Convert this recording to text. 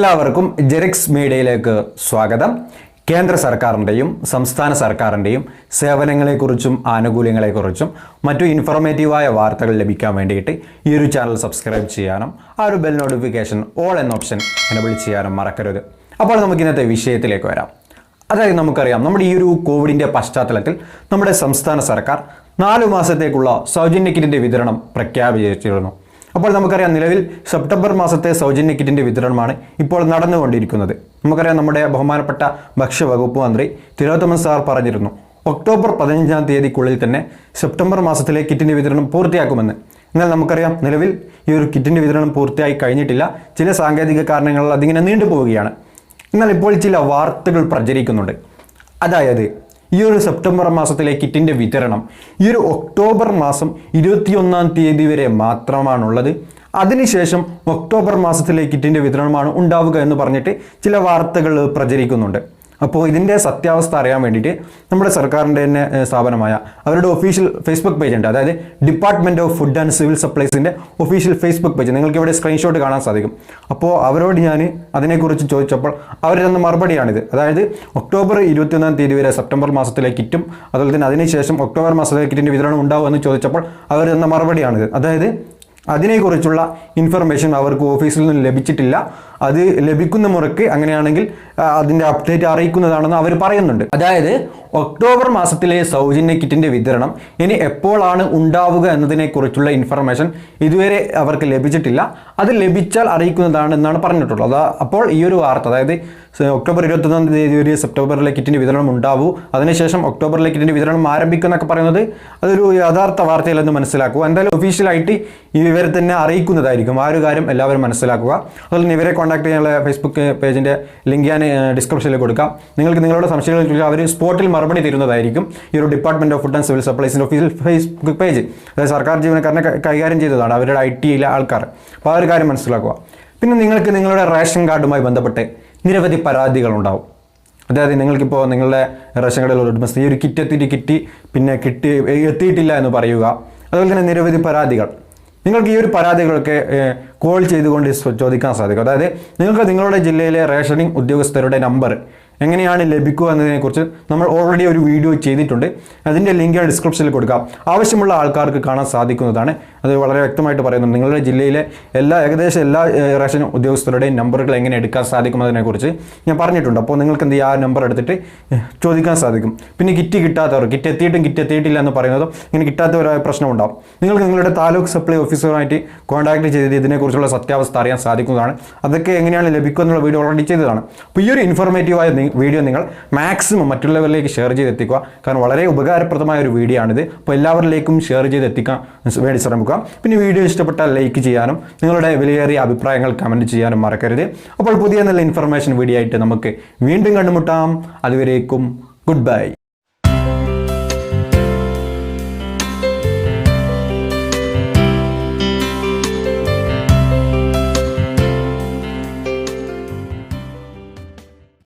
എല്ലാവർക്കും ജെറിക്സ് മീഡിയയിലേക്ക് സ്വാഗതം. കേന്ദ്ര സർക്കാരിൻ്റെയും സംസ്ഥാന സർക്കാരിൻ്റെയും സേവനങ്ങളെക്കുറിച്ചും ആനുകൂല്യങ്ങളെക്കുറിച്ചും മറ്റു ഇൻഫോർമേറ്റീവായ വാർത്തകൾ ലഭിക്കാൻ വേണ്ടിയിട്ട് ഈ ഒരു ചാനൽ സബ്സ്ക്രൈബ് ചെയ്യാനും ആ ഒരു ബെൽ നോട്ടിഫിക്കേഷൻ ഓൾ എന്ന ഓപ്ഷൻ എനേബിൾ ചെയ്യാനും മറക്കരുത്. അപ്പോൾ നമുക്ക് ഇന്നത്തെ വിഷയത്തിലേക്ക് വരാം. അതായത് നമുക്കറിയാം, നമ്മുടെ ഈ ഒരു കോവിഡിൻ്റെ പശ്ചാത്തലത്തിൽ നമ്മുടെ സംസ്ഥാന സർക്കാർ 4 മാസത്തേക്കുള്ള സൗജന്യ കിറ്റിൻ്റെ വിതരണം പ്രഖ്യാപിച്ചിരുന്നു. അപ്പോൾ നമുക്കറിയാം, നിലവിൽ സെപ്റ്റംബർ മാസത്തെ സൗജന്യ കിറ്റിൻ്റെ വിതരണമാണ് ഇപ്പോൾ നടന്നുകൊണ്ടിരിക്കുന്നത്. നമുക്കറിയാം, നമ്മുടെ ബഹുമാനപ്പെട്ട ഭക്ഷ്യവകുപ്പ് മന്ത്രി തിലോത്തമൻ സാർ പറഞ്ഞിരുന്നു, ഒക്ടോബർ 15-ാം തീയതിക്കുള്ളിൽ തന്നെ സെപ്റ്റംബർ മാസത്തിലെ കിറ്റിൻ്റെ വിതരണം പൂർത്തിയാക്കുമെന്ന്. എന്നാൽ നമുക്കറിയാം, നിലവിൽ ഈ ഒരു കിറ്റിൻ്റെ വിതരണം പൂർത്തിയായി കഴിഞ്ഞിട്ടില്ല. ചില സാങ്കേതിക കാരണങ്ങളാൽ അതിങ്ങനെ നീണ്ടുപോവുകയാണ്. എന്നാൽ ഇപ്പോൾ ചില വാർത്തകൾ പ്രചരിക്കുന്നുണ്ട്. അതായത് ഈ ഒരു സെപ്റ്റംബർ മാസത്തിലെ കിറ്റിൻ്റെ വിതരണം ഈ ഒരു ഒക്ടോബർ മാസം 21-ാം തീയതി വരെ മാത്രമാണുള്ളത്. അതിനുശേഷം ഒക്ടോബർ മാസത്തിലെ കിറ്റിൻ്റെ വിതരണമാണ് ഉണ്ടാവുക എന്ന് പറഞ്ഞിട്ട് ചില വാർത്തകൾ പ്രചരിക്കുന്നുണ്ട്. അപ്പോൾ ഇതിൻ്റെ സത്യാവസ്ഥ അറിയാൻ വേണ്ടിയിട്ട് നമ്മുടെ സർക്കാരിൻ്റെ തന്നെ സ്ഥാപനമായ അവരുടെ ഒഫീഷ്യൽ ഫേസ്ബുക്ക് പേജ് ഉണ്ട്. അതായത് department of food and civil സപ്ലൈസിൻ്റെ ഒഫീഷ്യൽ ഫേസ്ബുക്ക് പേജ് നിങ്ങൾക്ക് ഇവിടെ സ്ക്രീൻഷോട്ട് കാണാൻ സാധിക്കും. അപ്പോൾ അവരോട് ഞാൻ അതിനെക്കുറിച്ച് ചോദിച്ചപ്പോൾ അവർ തന്ന മറുപടിയാണിത്. അതായത് ഒക്ടോബർ 21-ാം തീയതി വരെ സെപ്റ്റംബർ മാസത്തിലെ കിറ്റും അതുപോലെ തന്നെ അതിനുശേഷം ഒക്ടോബർ മാസത്തിലെ കിറ്റിൻ്റെ വിതരണം ഉണ്ടാവുമെന്ന് ചോദിച്ചപ്പോൾ അവർ തന്ന മറുപടിയാണിത്. അതായത് അതിനെക്കുറിച്ചുള്ള ഇൻഫർമേഷൻ അവർക്ക് ഓഫീസിൽ നിന്ന് ലഭിച്ചിട്ടില്ല. അത് ലഭിക്കുന്ന മുറയ്ക്ക് അങ്ങനെയാണെങ്കിൽ അതിൻ്റെ അപ്ഡേറ്റ് അറിയിക്കുന്നതാണെന്ന് അവർ പറയുന്നുണ്ട്. അതായത് ഒക്ടോബർ മാസത്തിലെ സൗജന്യ കിറ്റിൻ്റെ വിതരണം ഇനി എപ്പോഴാണ് ഉണ്ടാവുക എന്നതിനെക്കുറിച്ചുള്ള ഇൻഫർമേഷൻ ഇതുവരെ അവർക്ക് ലഭിച്ചിട്ടില്ല. അത് ലഭിച്ചാൽ അറിയിക്കുന്നതാണ് എന്നാണ് പറഞ്ഞിട്ടുള്ളത്. അപ്പോൾ ഈ ഒരു വാർത്ത, അതായത് ഒക്ടോബർ 21-ാം തീയതി വരെ സെപ്റ്റംബറിലെ കിറ്റിൻ്റെ വിതരണം ഉണ്ടാവൂ, അതിനുശേഷം ഒക്ടോബറിലെ കിറ്റിൻ്റെ വിതരണം ആരംഭിക്കുന്നൊക്കെ പറയുന്നത് അതൊരു യഥാർത്ഥ വാർത്തയിലെന്ന് മനസ്സിലാക്കുക. എന്തായാലും ഒഫീഷ്യലായിട്ട് ഇവരെ തന്നെ അറിയിക്കുന്നതായിരിക്കും. ആ ഒരു കാര്യം എല്ലാവരും മനസ്സിലാക്കുക. അതുപോലെ തന്നെ ഇവരെ കോൺടാക്ട് ചെയ്യാനുള്ള ഫേസ്ബുക്ക് പേജിൻ്റെ ലിങ്ക് ഞാൻ ഡിസ്ക്രിപ്ഷനിൽ കൊടുക്കാം. നിങ്ങൾക്ക് നിങ്ങളുടെ സംശയങ്ങൾ ചോദിച്ചാൽ അവർ സ്പോട്ടിൽ മറുപടി തരുന്നതായിരിക്കും. ഈ ഒരു department of food and civil സപ്ലൈസിൻ്റെ ഒഫീഷ്യൽ ഫേസ്ബുക്ക് പേജ്, അതായത് സർക്കാർ ജീവനക്കാരനെ കൈകാര്യം ചെയ്തതാണ് അവരുടെ IT-യിലെ ആൾക്കാർ. അപ്പോൾ ആ ഒരു കാര്യം മനസ്സിലാക്കുക. പിന്നെ നിങ്ങൾക്ക് നിങ്ങളുടെ റേഷൻ കാർഡുമായി ബന്ധപ്പെട്ട് നിരവധി പരാതികളുണ്ടാവും. അതായത് നിങ്ങൾക്കിപ്പോൾ നിങ്ങളുടെ റേഷൻ കാർഡിൽ ഉടമസ്ഥ ഈ ഒരു കിറ്റ് പിന്നെ എത്തിയിട്ടില്ല എന്ന് പറയുക. അതുപോലെ തന്നെ നിരവധി പരാതികൾ. നിങ്ങൾക്ക് ഈ ഒരു പരാതികളൊക്കെ കോൾ ചെയ്തുകൊണ്ട് ചോദിക്കാൻ സാധിക്കും. അതായത് നിങ്ങൾക്ക് നിങ്ങളുടെ ജില്ലയിലെ റേഷനിങ് ഉദ്യോഗസ്ഥരുടെ നമ്പർ എങ്ങനെയാണ് ലഭിക്കുക എന്നതിനെക്കുറിച്ച് നമ്മൾ ഓൾറെഡി ഒരു വീഡിയോ ചെയ്തിട്ടുണ്ട്. അതിൻ്റെ ലിങ്ക് ഡിസ്ക്രിപ്ഷനിൽ കൊടുക്കാം. ആവശ്യമുള്ള ആൾക്കാർക്ക് കാണാൻ സാധിക്കുന്നതാണ്. അത് വളരെ വ്യക്തമായിട്ട് പറയുന്നുണ്ട്. നിങ്ങളുടെ ജില്ലയിലെ ഏകദേശം എല്ലാ റേഷൻ ഉദ്യോഗസ്ഥരുടെയും നമ്പറുകൾ എങ്ങനെ എടുക്കാൻ സാധിക്കുന്നതിനെക്കുറിച്ച് ഞാൻ പറഞ്ഞിട്ടുണ്ട്. അപ്പോൾ നിങ്ങൾക്ക് എന്ത് ചെയ്യുക, ആ നമ്പർ എടുത്തിട്ട് ചോദിക്കാൻ സാധിക്കും. പിന്നെ കിറ്റ് കിട്ടാത്തവർ, കിറ്റ് എത്തിയിട്ടില്ല എന്ന് പറയുന്നതും ഇങ്ങനെ കിട്ടാത്തവരായ പ്രശ്നം ഉണ്ടാവും. നിങ്ങൾക്ക് നിങ്ങളുടെ താലൂക്ക് സപ്ലൈ ഓഫീസറുമായിട്ട് കോൺടാക്ട് ചെയ്ത് ഇതിനെക്കുറിച്ചുള്ള സത്യാവസ്ഥ അറിയാൻ സാധിക്കുന്നതാണ്. അതൊക്കെ എങ്ങനെയാണ് ലഭിക്കുക എന്നുള്ള വീഡിയോ ഓൾറെഡി ചെയ്തതാണ്. അപ്പോൾ ഈ ഒരു ഇൻഫോർമേറ്റീവായ വീഡിയോ നിങ്ങൾ മാക്സിമം മറ്റുള്ളവരിലേക്ക് ഷെയർ ചെയ്ത് എത്തിക്കുക. കാരണം വളരെ ഉപകാരപ്രദമായ ഒരു വീഡിയോ ആണിത്. അപ്പോൾ എല്ലാവരിലേക്കും ഷെയർ ചെയ്ത് എത്തിക്കാൻ വേണ്ടി ശ്രമിക്കുക. പിന്നെ വീഡിയോ ഇഷ്ടപ്പെട്ടാൽ ലൈക്ക് ചെയ്യാനും നിങ്ങളുടെ വിലയേറിയ അഭിപ്രായങ്ങൾ കമൻറ്റ് ചെയ്യാനും മറക്കരുത്. അപ്പോൾ പുതിയ നല്ല ഇൻഫർമേഷൻ വീഡിയോ ആയിട്ട് നമുക്ക് വീണ്ടും കണ്ടുമുട്ടാം. അതുവരേക്കും ഗുഡ് ബൈ.